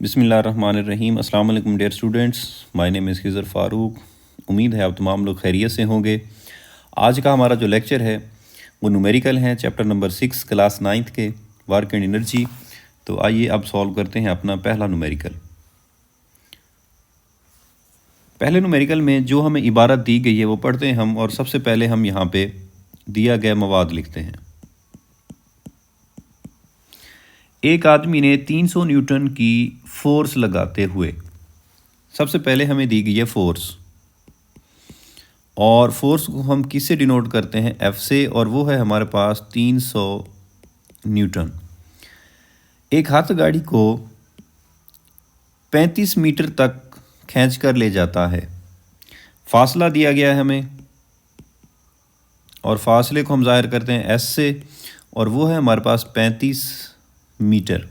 बिस्मिल्लाहिर्रहमानिर्रहीम। अस्सलाम वालेकुम dear students, my name is Khizar Farooq. उम्मीद है आप तमाम लोग खैरियत से होंगे। आज का हमारा जो लेक्चर है वो न्यूमेरिकल है, चैप्टर नंबर 6 क्लास 9th के वर्क एंड एनर्जी। तो आइए अब सॉल्व करते हैं अपना पहला न्यूमेरिकल। पहले न्यूमेरिकल में जो हमें इबारत दी गई है वो पढ़ते हैं हम, और सबसे पहले हम यहाँ पे दिया गया मवाद लिखते हैं। एक आदमी ने 300 न्यूटन की फोर्स लगाते हुए, सबसे पहले हमें दी गई है फोर्स, और फोर्स को हम किससे डिनोट करते हैं? एफ से, और वो है हमारे पास 300 न्यूटन। एक हाथ गाड़ी को 35 मीटर तक खींच कर ले जाता है। फासला दिया गया है हमें, और फासले को हम जाहिर करते हैं एस से, और वो है हमारे पास 35 मीटर।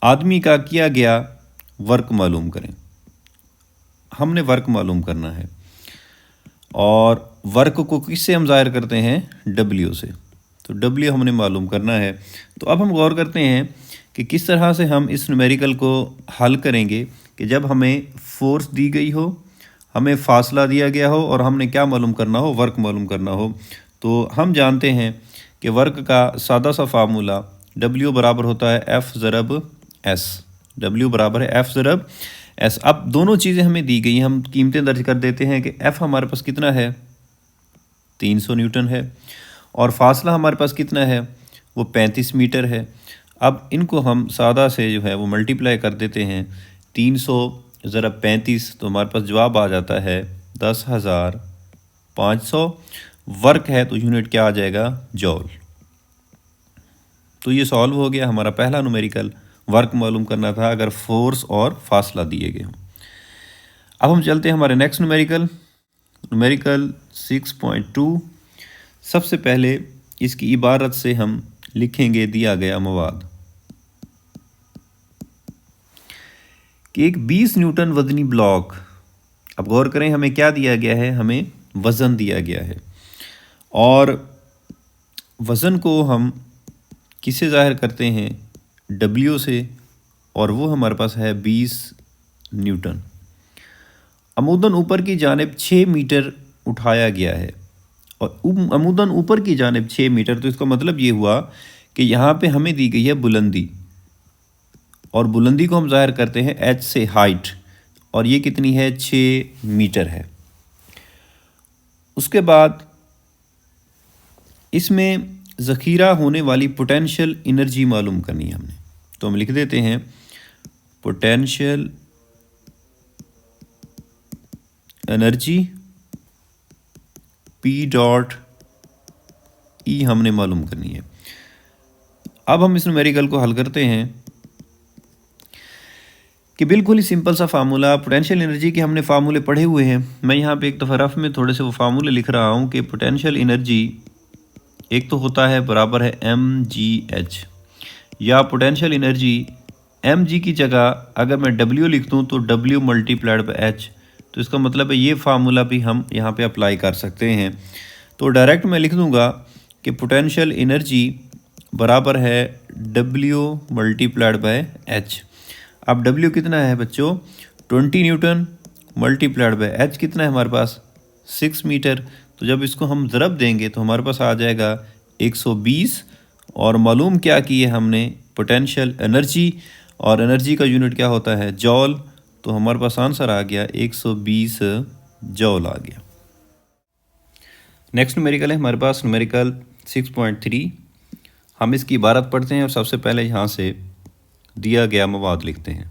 आदमी का किया गया वर्क मालूम करें। हमने वर्क मालूम करना है, और वर्क को किससे हम जाहिर करते हैं? डब्ल्यू से। तो डब्ल्यू हमने मालूम करना है। तो अब हम गौर करते हैं कि किस तरह से हम इस न्यूमेरिकल को हल करेंगे कि जब हमें फोर्स दी गई हो, हमें फासला दिया गया हो, और हमने क्या मालूम करना हो? वर्क मालूम करना हो। तो हम जानते हैं कि वर्क का सादा सा फार्मूला W बराबर होता है F ज़रब S। W बराबर है F ज़रब S। अब दोनों चीज़ें हमें दी गई हैं, हम कीमतें दर्ज कर देते हैं कि F हमारे पास कितना है? 300 न्यूटन है, और फासला हमारे पास कितना है? वो 35 मीटर है। अब इनको हम सादा से जो है वो मल्टीप्लाई कर देते हैं। 300 ज़रब 35, तो हमारे पास जवाब आ जाता है 10,500। वर्क है तो यूनिट क्या आ जाएगा? जॉल। तो ये सॉल्व हो गया हमारा पहला न्यूमेरिकल। वर्क मालूम करना था अगर फोर्स और फासला दिए गए हों। अब हम चलते हैं हमारे नेक्स्ट न्यूमेरिकल 6.2। सबसे पहले इसकी इबारत से हम लिखेंगे दिया गया मवाद कि एक 20 न्यूटन वजनी ब्लॉक। अब गौर करें, हमें क्या दिया गया है? हमें वज़न दिया गया है, और वज़न को हम किससे ज़ाहिर करते हैं? W से, और वो हमारे पास है 20 न्यूटन। अमूदन ऊपर की जानिब 6 मीटर उठाया गया है, और अमूदन ऊपर की जानिब 6 मीटर, तो इसका मतलब ये हुआ कि यहाँ पे हमें दी गई है बुलंदी, और बुलंदी को हम ज़ाहिर करते हैं H से, हाइट, और ये कितनी है? 6 मीटर है। उसके बाद इसमें ज़ख़ीरा होने वाली पोटेंशियल एनर्जी मालूम करनी है हमने। तो हम लिख देते हैं potential energy P dot E हमने मालूम करनी है। अब हम इस न्यूमेरिकल को हल करते हैं कि बिल्कुल ही सिंपल सा फार्मूला पोटेंशियल एनर्जी के हमने फार्मूले पढ़े हुए हैं। मैं यहाँ पे एक दफ़ा रफ में थोड़े से वो फार्मूले लिख रहा हूँ कि पोटेंशियल एनर्जी एक तो होता है बराबर है mgh, या पोटेंशियल एनर्जी mg की जगह अगर मैं W लिख दूँ तो W मल्टीप्लाइड बाई h। तो इसका मतलब है ये फार्मूला भी हम यहाँ पे अप्लाई कर सकते हैं। तो डायरेक्ट मैं लिख दूँगा कि पोटेंशियल एनर्जी बराबर है W मल्टीप्लाइड बाई h। अब W कितना है बच्चों? 20 न्यूटन मल्टीप्लाइड बाई h कितना है हमारे पास? 6 मीटर। तो जब इसको हम ज़रब देंगे तो हमारे पास आ जाएगा 120, और मालूम क्या किए हमने? पोटेंशियल एनर्जी, और एनर्जी का यूनिट क्या होता है? जॉल। तो हमारे पास आंसर आ गया 120 जॉल आ गया। नेक्स्ट न्यूमेरिकल है हमारे पास न्यूमेरिकल 6.3। हम इसकी इबारत पढ़ते हैं, और सबसे पहले यहाँ से दिया गया मवाद लिखते हैं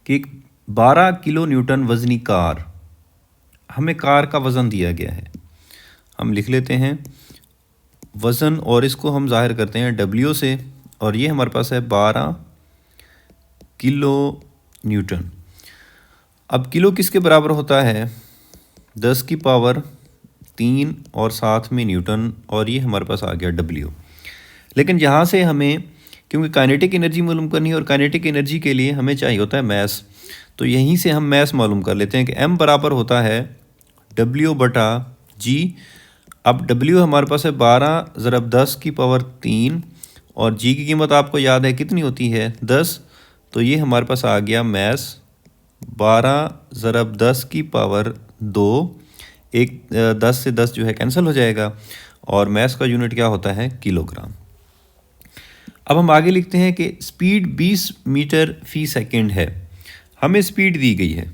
कि 12 किलो न्यूटन वज़नी कार, हमें कार का वज़न दिया गया है। हम लिख लेते हैं वज़न, और इसको हम जाहिर करते हैं W से, और ये हमारे पास है 12 किलो न्यूटन। अब किलो किसके बराबर होता है? 10 की पावर 3 और साथ में न्यूटन, और ये हमारे पास आ गया W। लेकिन यहाँ से हमें क्योंकि काइनेटिक एनर्जी मालूम करनी है, और काइनेटिक एनर्जी के लिए हमें चाहिए होता है मैस, तो यहीं से हम मैस मालूम कर लेते हैं कि M बराबर होता है W बटा G। अब W हमारे पास है 12 ज़रब 10 की पावर 3, और जी की कीमत आपको याद है कितनी होती है 10। तो ये हमारे पास आ गया मैस 12 ज़रब 10 की पावर 2। एक 10 से 10 जो है कैंसिल हो जाएगा और मैस का यूनिट क्या होता है किलोग्राम। अब हम आगे लिखते हैं कि स्पीड 20 मीटर फी सेकंड है। हमें स्पीड दी गई है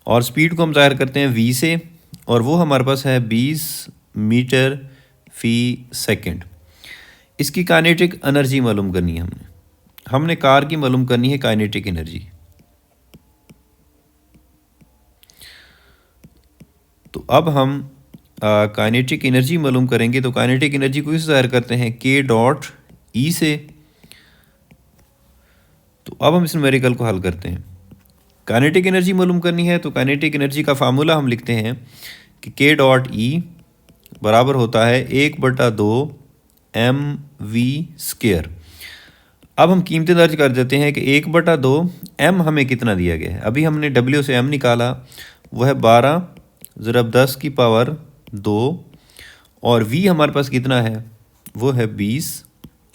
और स्पीड को हम ज़ाहिर करते हैं v से, और वो हमारे पास है 20 मीटर फी सेकंड। इसकी काइनेटिक एनर्जी मालूम करनी है हमने कार की मालूम करनी है काइनेटिक एनर्जी। तो अब हम काइनेटिक एनर्जी मालूम करेंगे। तो काइनेटिक एनर्जी को इस ज़ाहिर करते हैं k डॉट ई से। तो अब हम इस न्यूमेरिकल को हल करते हैं। काइनेटिक एनर्जी मालूम करनी है तो काइनेटिक एनर्जी का फार्मूला हम लिखते हैं कि k डॉट ई बराबर होता है 1/2 mv²। अब हम कीमतें दर्ज कर देते हैं कि 1/2 m हमें कितना दिया गया है। अभी हमने w से m निकाला, वो है 12 ज़रब 10 की पावर 2, और v हमारे पास कितना है वो है 20,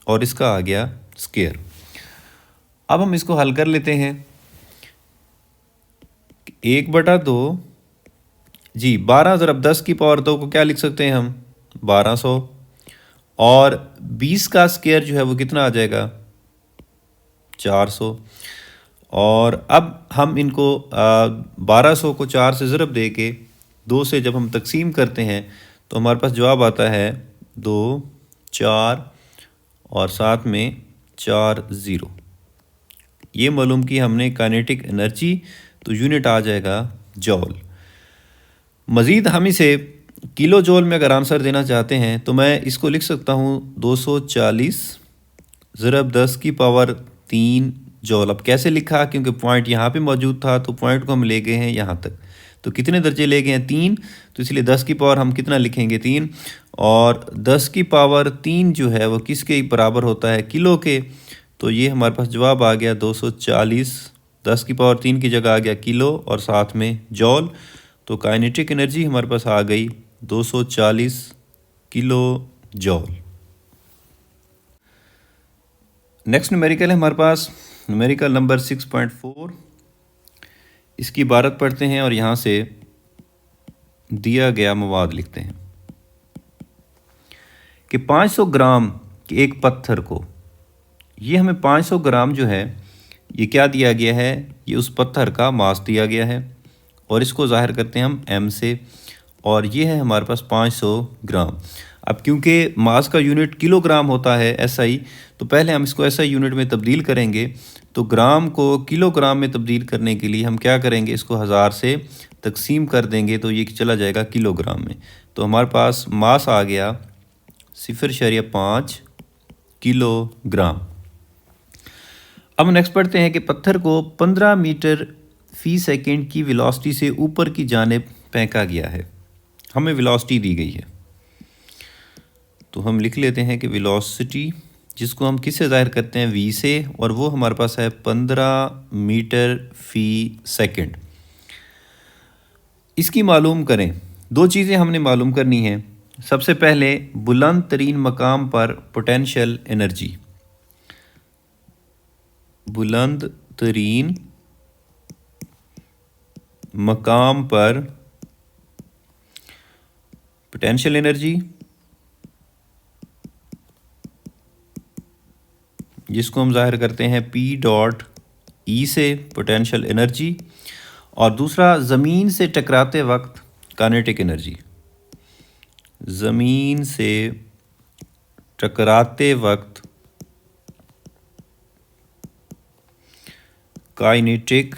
और इसका आ गया स्क्वायर। अब हम इसको हल कर लेते हैं। 1/2 जी 12 ज़रब 10 की पावर 2 को क्या लिख सकते हैं हम 1200, और 20 का स्क्वायर जो है वो कितना आ जाएगा 400। और अब हम इनको 1200 को 4 से ज़रब दे के 2 से जब हम तकसीम करते हैं तो हमारे पास जवाब आता है 2 4 और साथ में 4 0। ये मालूम की हमने काइनेटिक एनर्जी, तो यूनिट आ जाएगा जॉल। मज़ीद हम इसे किलो जॉल में अगर आंसर देना चाहते हैं तो मैं इसको लिख सकता हूँ 240 ज़रब 10 की पावर 3 जॉल। अब कैसे लिखा, क्योंकि पॉइंट यहाँ पे मौजूद था तो पॉइंट को हम ले गए हैं यहाँ तक। तो कितने दर्जे ले गए हैं 3, तो इसलिए 10 की पावर हम कितना लिखेंगे 3, और 10 की पावर 3 जो है वो किसके बराबर होता है किलो के। तो ये हमारे पास जवाब आ गया 240, 10 की पावर 3 की जगह आ गया किलो और साथ में जॉल। तो काइनेटिक एनर्जी हमारे पास आ गई 240 किलो जॉल। नेक्स्ट न्यूमेरिकल है हमारे पास न्यूमेरिकल नंबर 6.4। इसकी इबारत पढ़ते हैं और यहाँ से दिया गया मवाद लिखते हैं कि 500 ग्राम के एक पत्थर को, ये हमें 500 ग्राम जो है ये क्या दिया गया है, ये उस पत्थर का मास दिया गया है, और इसको ज़ाहिर करते हैं हम m से, और ये है हमारे पास 500 ग्राम। अब क्योंकि मास का यूनिट किलोग्राम होता है SI, तो पहले हम इसको SI यूनिट में तब्दील करेंगे। तो ग्राम को किलोग्राम में तब्दील करने के लिए हम क्या करेंगे, इसको 1000 से तकसीम कर देंगे तो ये चला जाएगा किलोग्राम में। तो हमारे पास मास आ गया 0.5 किलोग्राम। अब नेक्स्ट पढ़ते हैं कि पत्थर को 15 मीटर फी सेकंड की वेलोसिटी से ऊपर की जानिब फेंका गया है। हमें वेलोसिटी दी गई है, तो हम लिख लेते हैं कि वेलोसिटी जिसको हम किससे ज़ाहिर करते हैं v से, और वो हमारे पास है 15 मीटर फी सेकंड। इसकी मालूम करें, दो चीज़ें हमने मालूम करनी है। सबसे पहले बुलंद तरीन मकाम पर पोटेंशियल एनर्जी, बुलंद तरीन मकाम पर पोटेंशियल एनर्जी, जिसको हम ज़ाहिर करते हैं P डॉट E से पोटेंशियल एनर्जी, और दूसरा ज़मीन से टकराते वक्त काइनेटिक एनर्जी, ज़मीन से टकराते वक्त काइनेटिक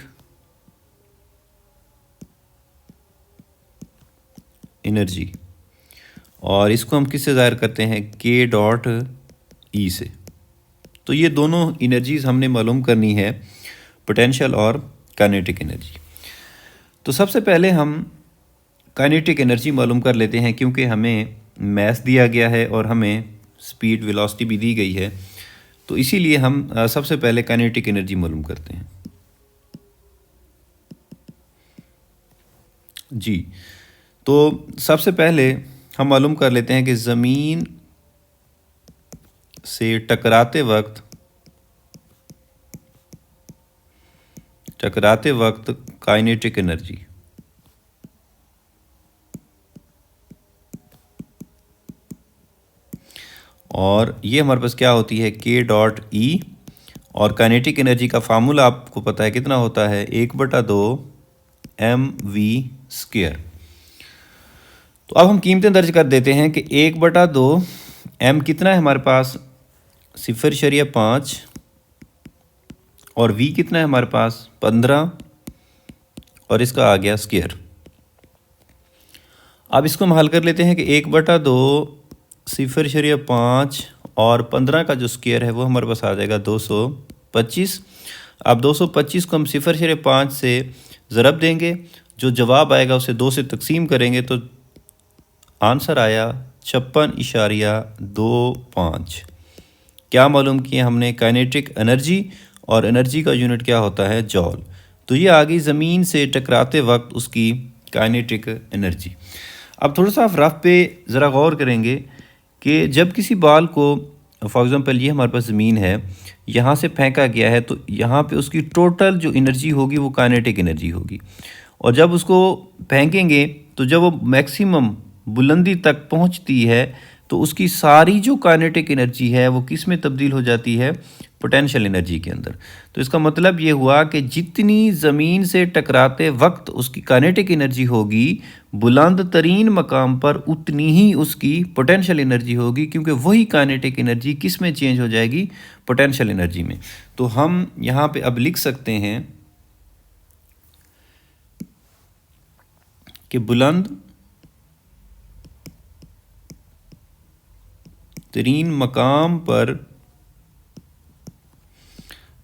एनर्जी, और इसको हम किससे ज़ाहिर करते हैं K डॉट E से। तो ये दोनों एनर्जीज़ हमने मालूम करनी है, पोटेंशियल और काइनेटिक एनर्जी। तो सबसे पहले हम काइनेटिक एनर्जी मालूम कर लेते हैं, क्योंकि हमें मैस दिया गया है और हमें स्पीड वेलोसिटी भी दी गई है, तो इसीलिए हम सबसे पहले काइनेटिक एनर्जी मालूम करते हैं जी। तो सबसे पहले हम मालूम कर लेते हैं कि ज़मीन से टकराते वक्त काइनेटिक एनर्जी, और ये हमारे पास क्या होती है, के डॉट ई। और काइनेटिक एनर्जी का फार्मूला आपको पता है कितना होता है, 1/2 mv²। तो अब हम कीमतें दर्ज कर देते हैं कि 1/2 m कितना है हमारे पास, 0.5, और v कितना है हमारे पास 15, और इसका आ गया स्क्वायर। अब इसको हम हल कर लेते हैं कि 1/2 0.5 और 15 का जो स्क्वायर है वो हमारे पास आ जाएगा 225। अब 225 को हम 0.5 से ज़रब देंगे, जो जवाब आएगा उसे 2 से तकसीम करेंगे तो आंसर आया 56.25। क्या मालूम किया हमने, काइनेटिक एनर्जी, और एनर्जी का यूनिट क्या होता है, जॉल। तो ये आ गई ज़मीन से टकराते वक्त उसकी काइनेटिक एनर्जी। अब थोड़ा सा आप रफ पे ज़रा गौर करेंगे कि जब किसी बॉल को, फॉर एग्ज़ाम्पल ये हमारे पास ज़मीन है, यहाँ से फेंका गया है, तो यहाँ पे उसकी टोटल जो एनर्जी होगी वो काइनेटिक एनर्जी होगी। और जब उसको फेंकेंगे तो जब वो मैक्सिमम बुलंदी तक पहुँचती है तो उसकी सारी जो काइनेटिक एनर्जी है वो किस में तब्दील हो जाती है, पोटेंशियल एनर्जी के अंदर। तो इसका मतलब ये हुआ कि जितनी ज़मीन से टकराते वक्त उसकी काइनेटिक एनर्जी होगी, बुलंद तरीन मकाम पर उतनी ही उसकी पोटेंशियल एनर्जी होगी, क्योंकि वही काइनेटिक एनर्जी किस में चेंज हो जाएगी, पोटेंशियल एनर्जी में। तो हम यहाँ पे अब लिख सकते हैं कि बुलंद तरीन मकाम पर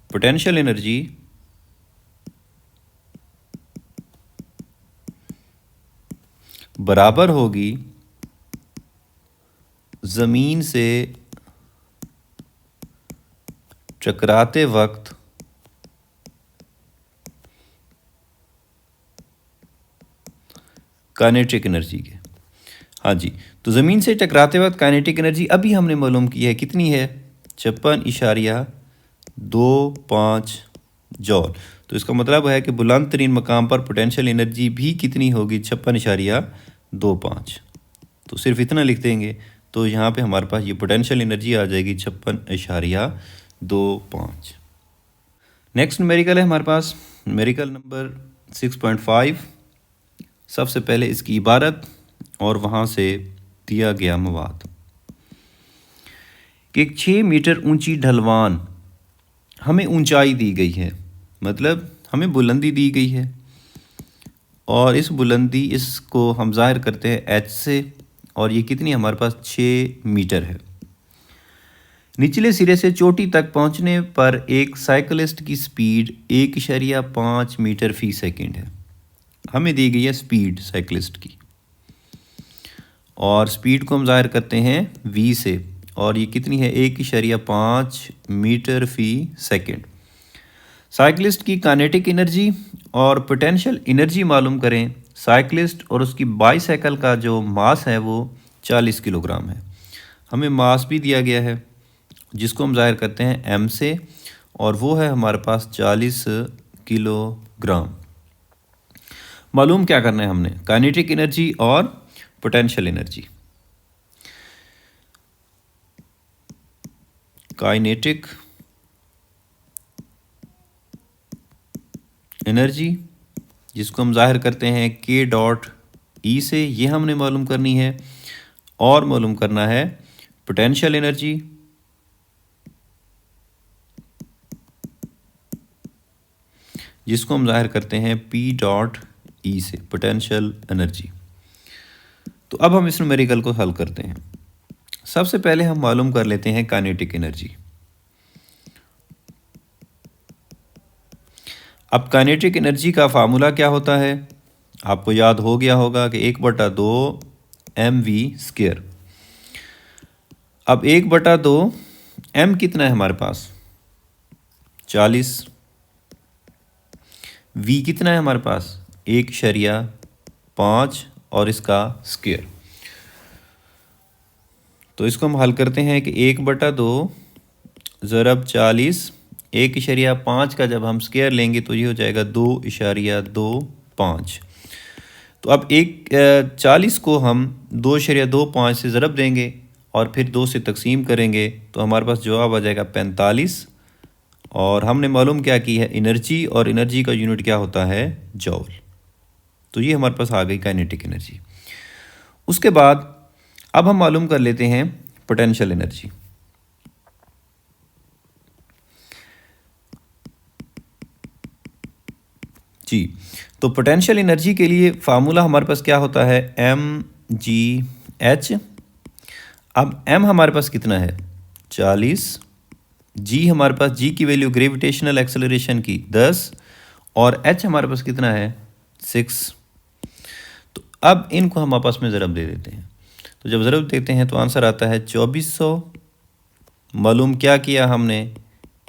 पोटेंशियल एनर्जी बराबर होगी ज़मीन से टकराते वक्त काइनेटिक एनर्जी के। हाँ जी, तो ज़मीन से टकराते वक्त काइनेटिक एनर्जी अभी हमने मालूम की है, कितनी है, 56.25 जॉल। तो इसका मतलब है कि बुलंद तरीन मकाम पर पोटेंशियल एनर्जी भी कितनी होगी, 56.25। तो सिर्फ इतना लिख देंगे तो यहाँ पे हमारे पास ये पोटेंशियल एनर्जी आ जाएगी 56.25। नेक्स्ट न्यूमेरिकल है हमारे पास, न्यूमेरिकल नंबर 6.5। सबसे पहले इसकी इबारत और वहाँ से दिया गया मवाद कि एक 6 मीटर ऊंची ढलवान हमें ऊंचाई दी गई है, मतलब हमें बुलंदी दी गई है, और इस बुलंदी इसको हम ज़ाहिर करते हैं h से, और ये कितनी हमारे पास 6 मीटर है। निचले सिरे से चोटी तक पहुंचने पर एक साइकिलिस्ट की स्पीड 1.5 मीटर फी सेकंड है। हमें दी गई है स्पीड साइकिलिस्ट की, और स्पीड को हम ज़ाहिर करते हैं v से, और ये कितनी है, 1.5 मीटर फी सेकंड। साइकिलिस्ट की काइनेटिक एनर्जी और पोटेंशियल एनर्जी मालूम करें। साइकिलिस्ट और उसकी बाईसाइकिल का जो मास है वो 40 किलोग्राम है। हमें मास भी दिया गया है जिसको हम ज़ाहिर करते हैं m से, और वो है हमारे पास 40 किलोग्राम। मालूम क्या करना है हमने, काइनेटिक एनर्जी और पोटेंशियल एनर्जी। काइनेटिक एनर्जी जिसको हम ज़ाहिर करते हैं के डॉट ई से, ये हमने मालूम करनी है, और मालूम करना है पोटेंशियल एनर्जी जिसको हम ज़ाहिर करते हैं पी डॉट ई से, पोटेंशियल एनर्जी। तो अब हम इस न्यूमेरिकल को हल करते हैं। सबसे पहले हम मालूम कर लेते हैं काइनेटिक एनर्जी। अब काइनेटिक एनर्जी का फार्मूला क्या होता है, आपको याद हो गया होगा कि 1/2 mv²। अब 1/2 m कितना है हमारे पास, 40। v कितना है हमारे पास, 1.5, और इसका स्क्वायर। तो इसको हम हल करते हैं कि 1/2 ज़रब 40, 1.5 का जब हम स्क्वायर लेंगे तो ये हो जाएगा 2.25। तो अब 40 को हम 2.25 से ज़रब देंगे और फिर 2 से तकसीम करेंगे तो हमारे पास जवाब आ जाएगा 45। और हमने मालूम क्या की है, एनर्जी, और एनर्जी का यूनिट क्या होता है, जॉल। तो ये हमारे पास आ गई काइनेटिक एनर्जी। उसके बाद अब हम मालूम कर लेते हैं पोटेंशियल एनर्जी। जी, तो पोटेंशियल एनर्जी के लिए फार्मूला हमारे पास क्या होता है, mgh। अब m हमारे पास कितना है, 40, g हमारे पास, g की वैल्यू ग्रेविटेशनल एक्सेलरेशन की 10, और h हमारे पास कितना है, 6। तो अब इनको हम आपस में ज़रब दे देते हैं। तो जब ज़रब देते हैं तो आंसर आता है 2400। मालूम क्या किया हमने,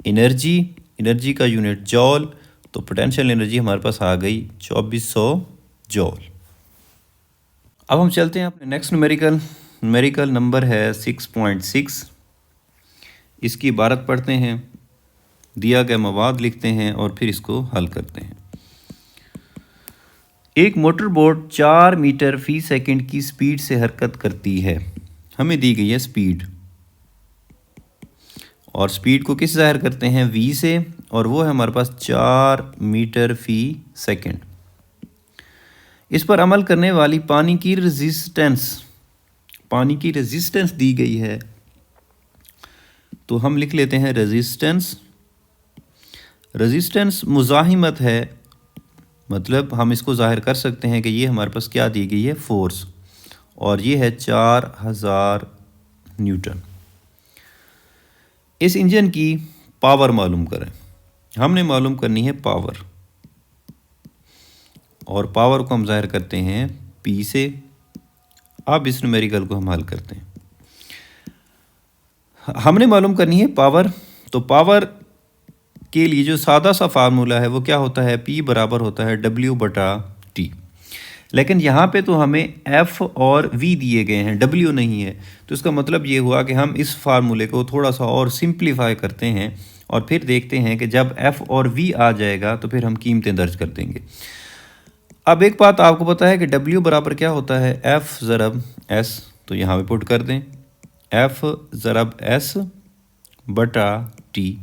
एनर्जी, एनर्जी का यूनिट जॉल, तो पोटेंशियल एनर्जी हमारे पास आ गई 2400 जॉल। अब हम चलते हैं अपने नेक्स्ट न्यूमेरिकल नंबर है 6.6। इसकी इबारत पढ़ते हैं, दिया गया मवाद लिखते हैं और फिर इसको हल करते हैं। एक मोटर बोट 4 मीटर फी सेकंड की स्पीड से हरकत करती है। हमें दी गई है स्पीड, और स्पीड को किस ज़ाहिर करते हैं, v से, और वो है हमारे पास 4 मीटर फी सेकंड। इस पर अमल करने वाली पानी की रेजिस्टेंस दी गई है। तो हम लिख लेते हैं रेजिस्टेंस मुज़ाहिमत है, मतलब हम इसको ज़ाहिर कर सकते हैं कि ये हमारे पास क्या दी गई है, फोर्स, और ये है 4000 न्यूटन। इस इंजन की पावर मालूम करें। हमने मालूम करनी है पावर, और पावर को हम ज़ाहिर करते हैं P से। अब इस न्यूमेरिकल को हम हल करते हैं। हमने मालूम करनी है पावर, तो पावर के लिए जो सादा सा फार्मूला है वो क्या होता है, P बराबर होता है W/T। लेकिन यहाँ पे तो हमें F और V दिए गए हैं, W नहीं है। तो इसका मतलब ये हुआ कि हम इस फार्मूले को थोड़ा सा और सिंप्लीफाई करते हैं और फिर देखते हैं कि जब F और V आ जाएगा तो फिर हम कीमतें दर्ज कर देंगे। अब एक बात आपको पता है कि W बराबर क्या होता है, F ज़रब S। तो यहाँ पे पुट कर दें, F ज़रब S/T।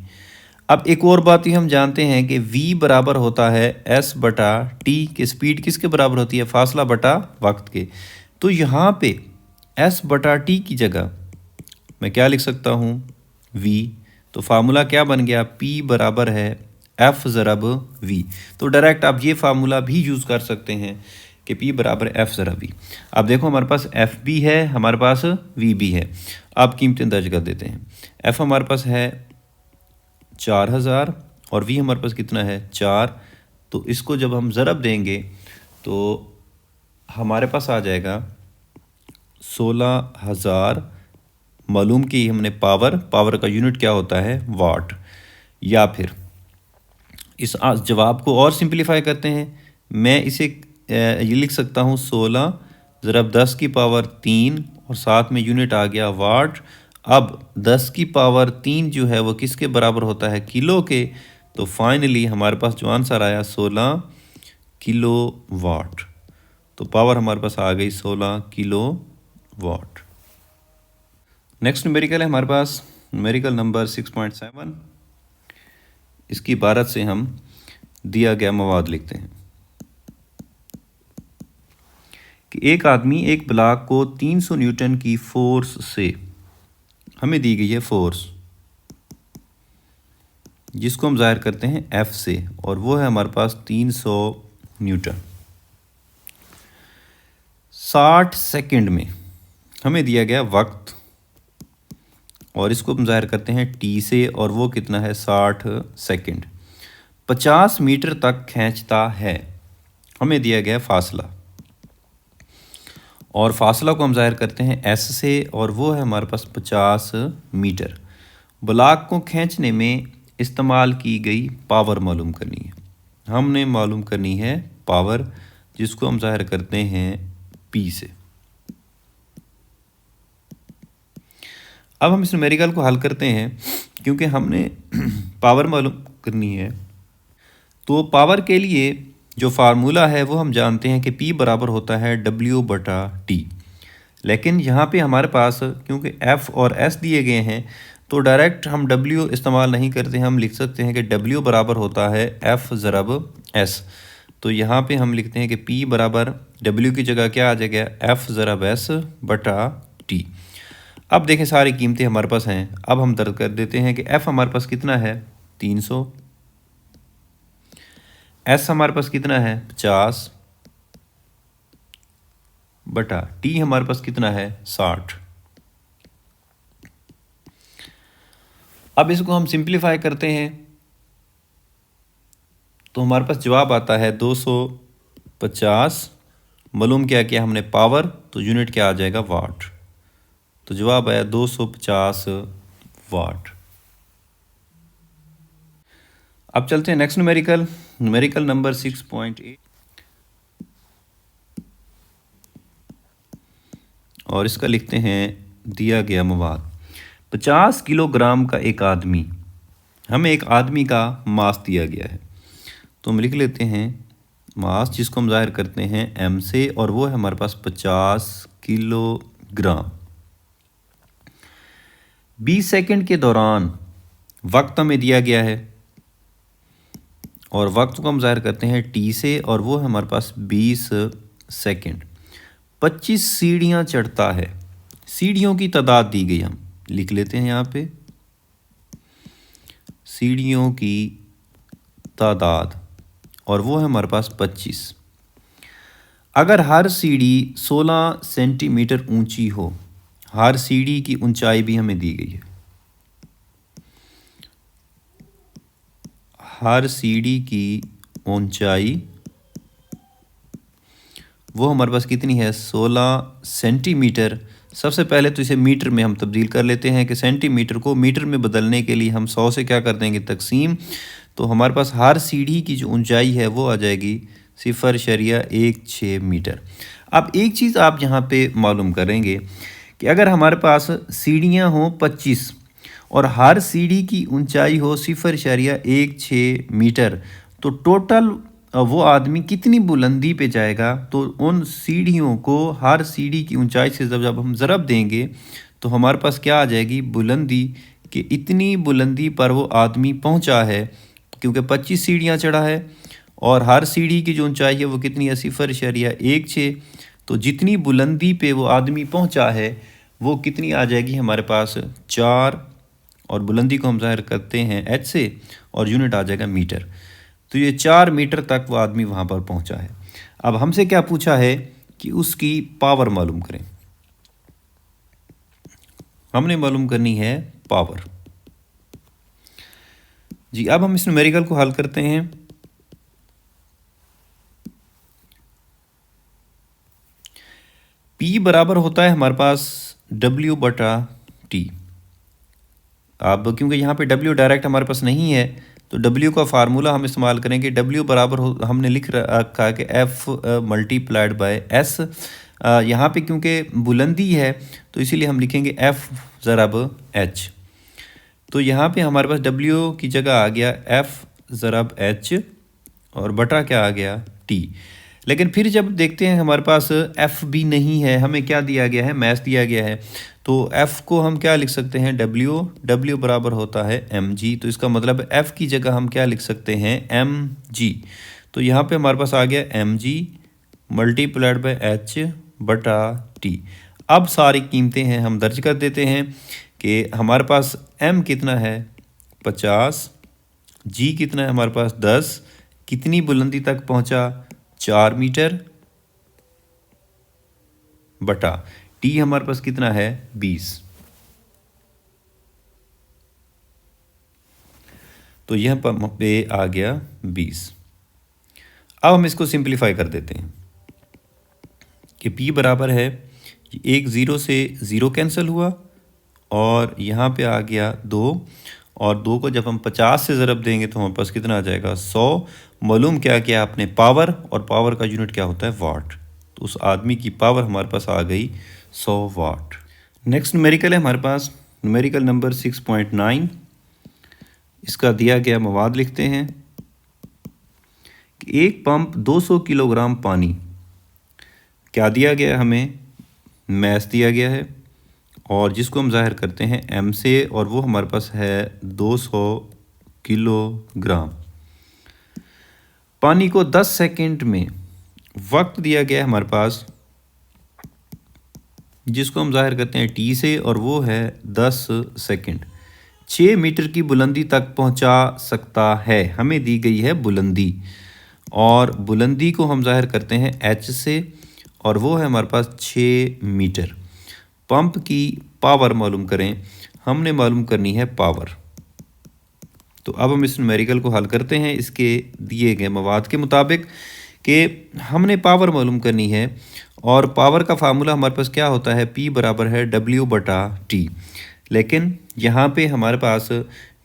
अब एक और बात ही हम जानते हैं कि v बराबर होता है S/T की। स्पीड किसके बराबर होती है, फासला बटा वक्त के। तो यहाँ पे S/T की जगह मैं क्या लिख सकता हूँ, v। तो फार्मूला क्या बन गया, P बराबर है F ज़रब v। तो डायरेक्ट आप ये फार्मूला भी यूज़ कर सकते हैं कि P बराबर F ज़रब v। अब देखो हमारे पास F भी है, हमारे पास v भी है। आप कीमतें दर्ज कर देते हैं। F हमारे पास है 4000 और v हमारे पास कितना है, 4। तो इसको जब हम ज़रब देंगे तो हमारे पास आ जाएगा 16000। मालूम की हमने पावर का यूनिट क्या होता है, वाट। या फिर इस जवाब को और सिंपलीफाई करते हैं। मैं इसे ये लिख सकता हूँ 16 ज़रब 10 की पावर 3 और साथ में यूनिट आ गया वाट। अब 10 की पावर 3 जो है वो किसके बराबर होता है, किलो के। तो फाइनली हमारे पास जो आंसर आया 16 किलो वाट। तो पावर हमारे पास आ गई 16 किलो वाट। नेक्स्ट न्यूमेरिकल है हमारे पास न्यूमेरिकल नंबर 6.7। इसकी इबारत से हम दिया गया मवाद लिखते हैं कि एक आदमी एक ब्लॉक को 300 न्यूटन की फोर्स से, हमें दी गई है फोर्स जिसको हम ज़ाहिर करते हैं F से, और वो है हमारे पास 300 न्यूटन 60 सेकंड में। हमें दिया गया वक्त और इसको हम ज़ाहिर करते हैं T से, और वो कितना है, 60 सेकंड। 50 मीटर तक खींचता है। हमें दिया गया फासला, और फासला को हम ज़ाहिर करते हैं S से, और वो है हमारे पास 50 मीटर। ब्लॉक को खींचने में इस्तेमाल की गई पावर मालूम करनी है। हमने मालूम करनी है पावर, जिसको हम ज़ाहिर करते हैं P से। अब हम इस न्यूमेरिकल को हल करते हैं क्योंकि हमने पावर मालूम करनी है। तो पावर के लिए जो फार्मूला है वो हम जानते हैं कि P बराबर होता है W/T। लेकिन यहाँ पे हमारे पास क्योंकि F और S दिए गए हैं तो डायरेक्ट हम W इस्तेमाल नहीं करते, हम लिख सकते हैं कि W बराबर होता है F ज़रब S। तो यहाँ पे हम लिखते हैं कि P बराबर W की जगह क्या आ जाएगा, F ज़रब S/T। अब देखें सारी कीमतें हमारे पास हैं। अब हम दर्ज कर देते हैं कि F हमारे पास कितना है 300, S हमारे पास कितना है 50 बटा T हमारे पास कितना है 60। अब इसको हम सिंप्लीफाई करते हैं तो हमारे पास जवाब आता है 250। मालूम क्या किया हमने पावर, तो यूनिट क्या आ जाएगा वाट। तो जवाब आया 250 वाट। अब चलते हैं नेक्स्ट न्यूमेरिकल नंबर 6.8 और इसका लिखते हैं दिया गया मवाद 50 किलोग्राम का एक आदमी, हमें एक आदमी का मास दिया गया है। तो हम लिख लेते हैं मास जिसको हम जाहिर करते हैं m से, और वो है हमारे पास 50 किलोग्राम। 20 सेकंड के दौरान वक्त हमें दिया गया है और वक्त को हम जाहिर करते हैं t से, और वो है हमारे पास 20 सेकंड। 25 सीढ़ियाँ चढ़ता है, सीढ़ियों की तादाद दी गई, हम लिख लेते हैं यहाँ पे सीढ़ियों की तादाद, और वो है हमारे पास 25। अगर हर सीढ़ी 16 सेंटीमीटर ऊंची हो, हर सीढ़ी की ऊंचाई भी हमें दी गई है, हर सीढ़ी की ऊंचाई वो हमारे पास कितनी है 16 सेंटीमीटर। सबसे पहले तो इसे मीटर में हम तब्दील कर लेते हैं कि सेंटीमीटर को मीटर में बदलने के लिए हम 100 से क्या कर देंगे तकसीम। तो हमारे पास हर सीढ़ी की जो ऊंचाई है वो आ जाएगी 0.16 मीटर। अब एक चीज़ आप यहाँ पे मालूम करेंगे कि अगर हमारे पास सीढ़ियाँ हों 25 और हर सीढ़ी की ऊंचाई हो 0.16 मीटर, तो टोटल वो आदमी कितनी बुलंदी पे जाएगा। तो उन सीढ़ियों को हर सीढ़ी की ऊंचाई से जब हम ज़रब देंगे तो हमारे पास क्या आ जाएगी बुलंदी, कि इतनी बुलंदी पर वो आदमी पहुंचा है, क्योंकि 25 सीढ़ियाँ चढ़ा है और हर सीढ़ी की जो ऊंचाई है वो कितनी है 0.16। तो जितनी बुलंदी पे वो आदमी पहुंचा है वो कितनी आ जाएगी हमारे पास 4, और बुलंदी को हम ज़ाहिर करते हैं h से, और यूनिट आ जाएगा मीटर। तो ये 4 मीटर तक वो आदमी वहाँ पर पहुँचा है। अब हमसे क्या पूछा है कि उसकी पावर मालूम करें, हमने मालूम करनी है पावर जी। अब हम इस न्यूमेरिकल को हल करते हैं। P बराबर होता है हमारे पास W/T। अब क्योंकि यहाँ पे W डायरेक्ट हमारे पास नहीं है तो W का फार्मूला हम इस्तेमाल करेंगे। W बराबर हमने लिख रखा है कि F मल्टीप्लाइड बाय S। यहाँ पे क्योंकि बुलंदी है तो इसीलिए हम लिखेंगे F ज़रब H। तो यहाँ पे हमारे पास W की जगह आ गया F ज़रब H और बटा क्या आ गया T। लेकिन फिर जब देखते हैं हमारे पास F भी नहीं है, हमें क्या दिया गया है मैथ दिया गया है, तो F को हम क्या लिख सकते हैं W बराबर होता है mg। तो इसका मतलब F की जगह हम क्या लिख सकते हैं mg। तो यहाँ पे हमारे पास आ गया mg मल्टीप्लाइड बाय h बटा t। अब सारी कीमतें हैं हम दर्ज कर देते हैं कि हमारे पास m कितना है 50, g कितना है हमारे पास 10, कितनी बुलंदी तक पहुँचा 4 मीटर, बटा टी हमारे पास कितना है 20। तो यह पे आ गया 20। अब हम इसको सिंप्लीफाई कर देते हैं कि P बराबर है, एक 0 से 0 कैंसिल हुआ और यहाँ पे आ गया 2, और 2 को जब हम 50 से ज़रब देंगे तो हमारे पास कितना आ जाएगा 100। मालूम क्या किया आपने पावर, और पावर का यूनिट क्या होता है वाट। तो उस आदमी की पावर हमारे पास आ गई 100 वाट। नेक्स्ट न्यूमेरिकल है हमारे पास न्यूमेरिकल नंबर 6.9, इसका दिया गया मवाद लिखते हैं कि एक पंप 200 किलोग्राम पानी, क्या दिया गया हमें, मैस दिया गया है और जिसको हम जाहिर करते हैं एम से, और वो हमारे पास है 200 किलोग्राम। पानी को 10 सेकंड में वक्त दिया गया है हमारे पास, जिसको हम जाहिर करते हैं टी से, और वो है 10 सेकंड। 6 मीटर की बुलंदी तक पहुंचा सकता है, हमें दी गई है बुलंदी, और बुलंदी को हम जाहिर करते हैं एच से, और वो है हमारे पास 6 मीटर। पंप की पावर मालूम करें, हमने मालूम करनी है पावर। तो अब हम इस न्यूमेरिकल को हल करते हैं इसके दिए गए मवाद के मुताबिक कि हमने पावर मालूम करनी है, और पावर का फार्मूला हमारे पास क्या होता है, P बराबर है W/T। लेकिन यहाँ पे हमारे पास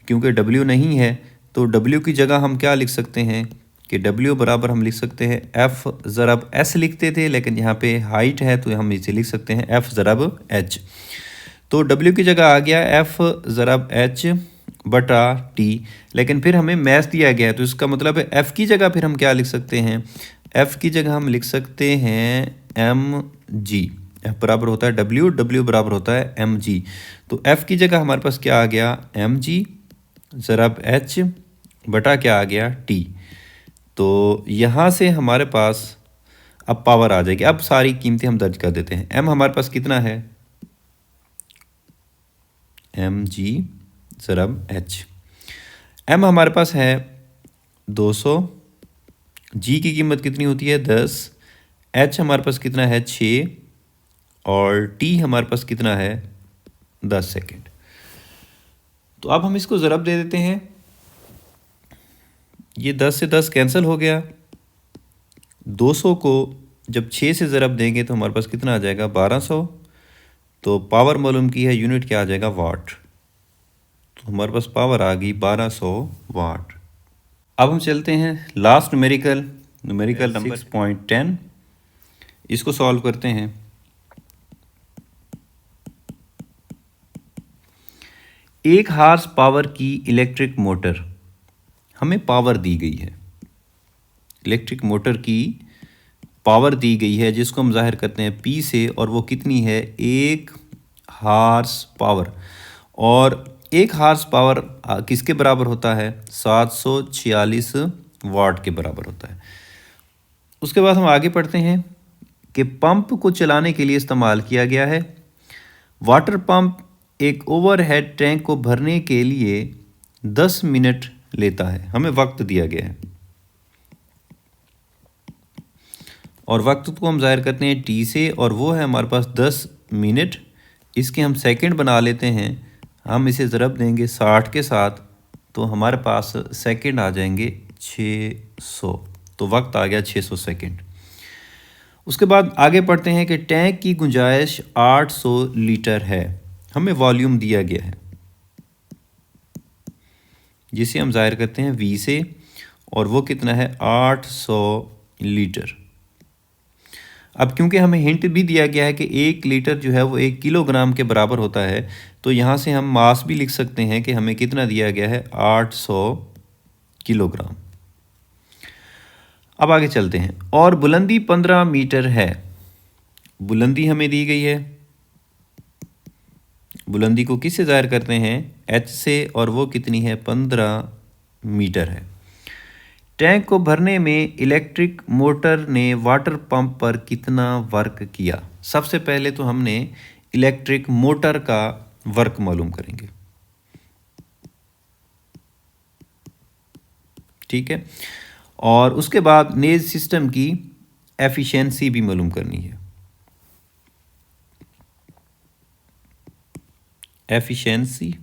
क्योंकि W नहीं है, तो W की जगह हम क्या लिख सकते हैं कि W बराबर हम लिख सकते हैं F ज़रब S लिखते थे, लेकिन यहाँ पे हाइट है तो हम इसे लिख सकते हैं F ज़रब H। तो W की जगह आ गया F ज़रब H/T, लेकिन फिर हमें मैस दिया गया है, तो इसका मतलब है F की जगह फिर हम क्या लिख सकते हैं, F की जगह हम लिख सकते हैं mg। F बराबर होता है W, W बराबर होता है mg। तो F की जगह हमारे पास क्या आ गया, mg ज़रब H बटा क्या आ गया, T। तो यहाँ से हमारे पास अब पावर आ जाएगी। अब सारी कीमतें हम दर्ज कर देते हैं। m हमारे पास कितना है, mg ज़रब H। m हमारे पास है 200, g की कीमत कितनी होती है 10, h हमारे पास कितना है 6, और t हमारे पास कितना है 10 सेकेंड। तो अब हम इसको ज़रब दे देते हैं, ये 10 से 10 कैंसिल हो गया। 200 को जब 6 से ज़रब देंगे तो हमारे पास कितना आ जाएगा 1200। तो पावर मालूम की है, यूनिट क्या आ जाएगा वाट। तो हमारे पास पावर आ गई 1200 वाट। अब हम चलते हैं लास्ट न्यूमेरिकल नंबर 6.10, इसको सॉल्व करते हैं। एक हार्स पावर की इलेक्ट्रिक मोटर, हमें पावर दी गई है, इलेक्ट्रिक मोटर की पावर दी गई है, जिसको हम जाहिर करते हैं P से, और वो कितनी है 1 हार्स पावर। और 1 हार्स पावर किसके बराबर होता है, 746 वाट के बराबर होता है। उसके बाद हम आगे पढ़ते हैं कि पंप को चलाने के लिए इस्तेमाल किया गया है। वाटर पंप एक ओवरहेड टैंक को भरने के लिए 10 मिनट लेता है, हमें वक्त दिया गया है, और वक्त को हम जाहिर करते हैं T से, और वो है हमारे पास 10 मिनट। इसके हम सेकंड बना लेते हैं, हम इसे ज़रब देंगे 60 के साथ, तो हमारे पास सेकंड आ जाएंगे 600। तो वक्त आ गया 600 सेकंड। उसके बाद आगे पढ़ते हैं कि टैंक की गुंजाइश 800 लीटर है, हमें वॉल्यूम दिया गया है, जिसे हम जाहिर करते हैं V से, और वो कितना है 800 लीटर। अब क्योंकि हमें हिंट भी दिया गया है कि 1 लीटर जो है वो 1 किलोग्राम के बराबर होता है, तो यहाँ से हम मास भी लिख सकते हैं कि हमें कितना दिया गया है 800 किलोग्राम। अब आगे चलते हैं। और बुलंदी 15 मीटर है, बुलंदी हमें दी गई है, बुलंदी को किससे ज़ाहिर करते हैं H से, और वो कितनी है 15 मीटर है। टैंक को भरने में इलेक्ट्रिक मोटर ने वाटर पंप पर कितना वर्क किया। सबसे पहले तो हमने इलेक्ट्रिक मोटर का वर्क मालूम करेंगे, ठीक है, और उसके बाद नेज सिस्टम की एफिशिएंसी भी मालूम करनी है। एफिशिएंसी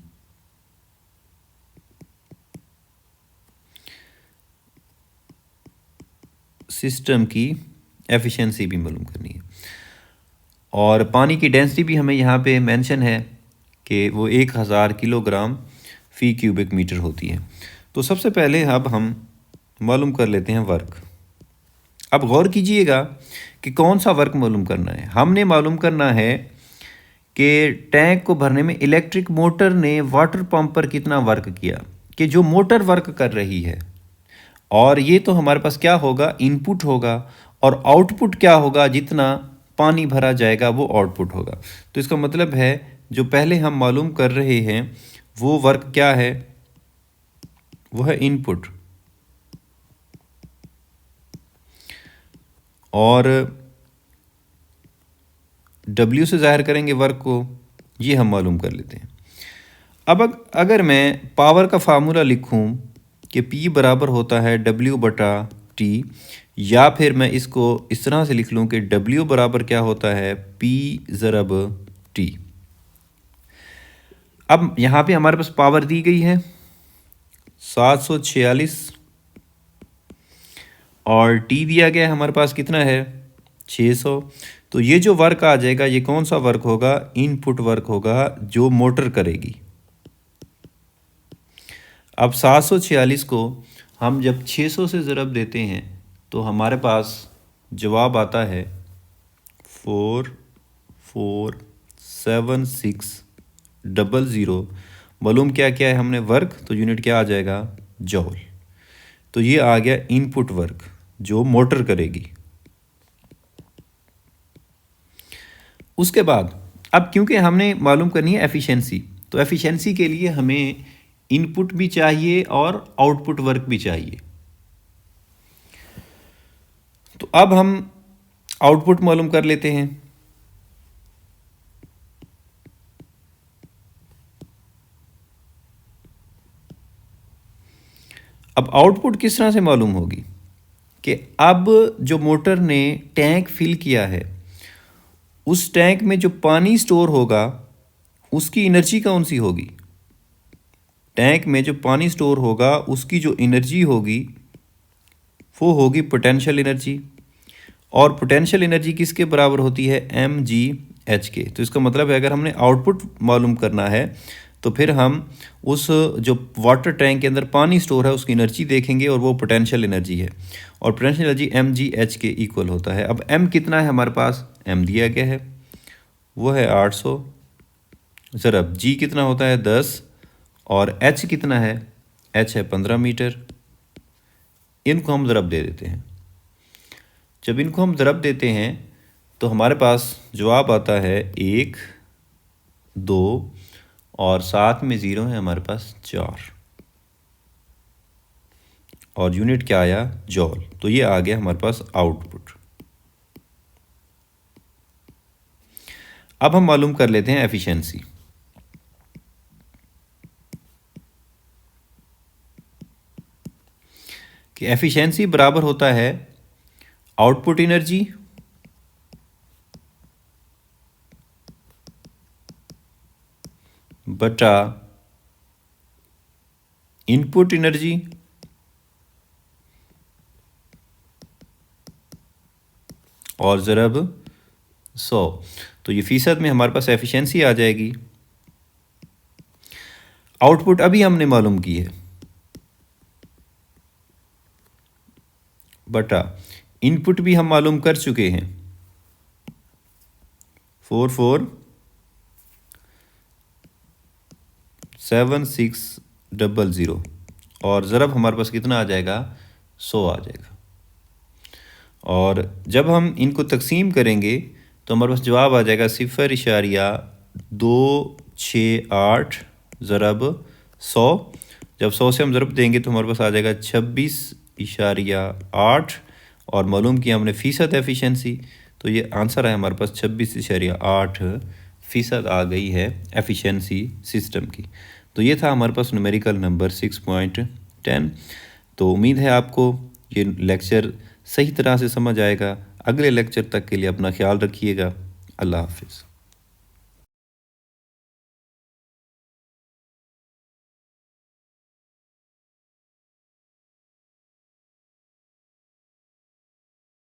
सिस्टम की एफिशिएंसी भी मालूम करनी है, और पानी की डेंसिटी भी हमें यहाँ पे मेंशन है कि वो 1000 किलोग्राम फी क्यूबिक मीटर होती है। तो सबसे पहले अब हम मालूम कर लेते हैं वर्क। अब गौर कीजिएगा कि कौन सा वर्क मालूम करना है। हमने मालूम करना है कि टैंक को भरने में इलेक्ट्रिक मोटर ने वाटर पंप पर कितना वर्क किया, कि जो मोटर वर्क कर रही है, और ये तो हमारे पास क्या होगा, इनपुट होगा, और आउटपुट क्या होगा, जितना पानी भरा जाएगा वो आउटपुट होगा। तो इसका मतलब है जो पहले हम मालूम कर रहे हैं वो वर्क क्या है, वो है इनपुट, और W से ज़ाहिर करेंगे वर्क को, ये हम मालूम कर लेते हैं। अब अगर मैं पावर का फार्मूला लिखूं कि P बराबर होता है W/T, या फिर मैं इसको इस तरह से लिख लूं कि W बराबर क्या होता है, P ज़रब T। अब यहाँ पे हमारे पास पावर दी गई है 746, और T दिया गया है हमारे पास कितना है, 600। तो ये जो वर्क आ जाएगा, ये कौन सा वर्क होगा, इनपुट वर्क होगा जो मोटर करेगी। अब 746 को हम जब 600 से ज़रब देते हैं तो हमारे पास जवाब आता है 44760। मालूम क्या क्या है हमने, वर्क, तो यूनिट क्या आ जाएगा, जॉल। तो ये आ गया इनपुट वर्क जो मोटर करेगी। उसके बाद अब क्योंकि हमने मालूम करनी है एफिशिएंसी, तो एफिशिएंसी के लिए हमें इनपुट भी चाहिए और आउटपुट वर्क भी चाहिए। तो अब हम आउटपुट मालूम कर लेते हैं। अब आउटपुट किस तरह से मालूम होगी, कि अब जो मोटर ने टैंक फिल किया है, उस टैंक में जो पानी स्टोर होगा उसकी एनर्जी कौन सी होगी, टैंक में जो पानी स्टोर होगा उसकी जो एनर्जी होगी वो होगी पोटेंशियल एनर्जी, और पोटेंशियल एनर्जी किसके बराबर होती है, mgh के। तो इसका मतलब है अगर हमने आउटपुट मालूम करना है तो फिर हम उस जो वाटर टैंक के अंदर पानी स्टोर है उसकी एनर्जी देखेंगे, और वो पोटेंशियल एनर्जी है, और पोटेंशियल एनर्जी mgh के इक्वल होता है। अब m कितना है हमारे पास, m दिया गया है वो है 800 ज़रब g कितना होता है 10, और h कितना है, h है 15 मीटर। इनको हम ज़रब दे देते हैं। जब इनको हम ज़रब देते हैं तो हमारे पास जवाब आता है 1, 2 और साथ में ज़ीरो है हमारे पास 4, और यूनिट क्या आया, जॉल। तो ये आ गया हमारे पास आउटपुट। अब हम मालूम कर लेते हैं एफिशिएंसी। कि एफिशिएंसी बराबर होता है आउटपुट एनर्जी बटा इनपुट एनर्जी और ज़रब 100। तो ये फीसद में हमारे पास एफिशिएंसी आ जाएगी। आउटपुट अभी हमने मालूम की है, बटा इनपुट भी हम मालूम कर चुके हैं 44760, और ज़रब हमारे पास कितना आ जाएगा, 100 आ जाएगा। और जब हम इनको तकसीम करेंगे तो हमारे पास जवाब आ जाएगा 0.268 ज़रब 100। जब 100 से हम ज़रब देंगे तो हमारे पास आ जाएगा 26.8, और मालूम किया हमने फ़ीसद एफिशिएंसी, तो ये आंसर है हमारे पास 26.8% आ गई है एफिशिएंसी सिस्टम की। तो ये था हमारे पास न्यूमेरिकल नंबर 6.10। तो उम्मीद है आपको ये लेक्चर सही तरह से समझ आएगा। अगले लेक्चर तक के लिए अपना ख्याल रखिएगा। अल्लाह हाफिज़।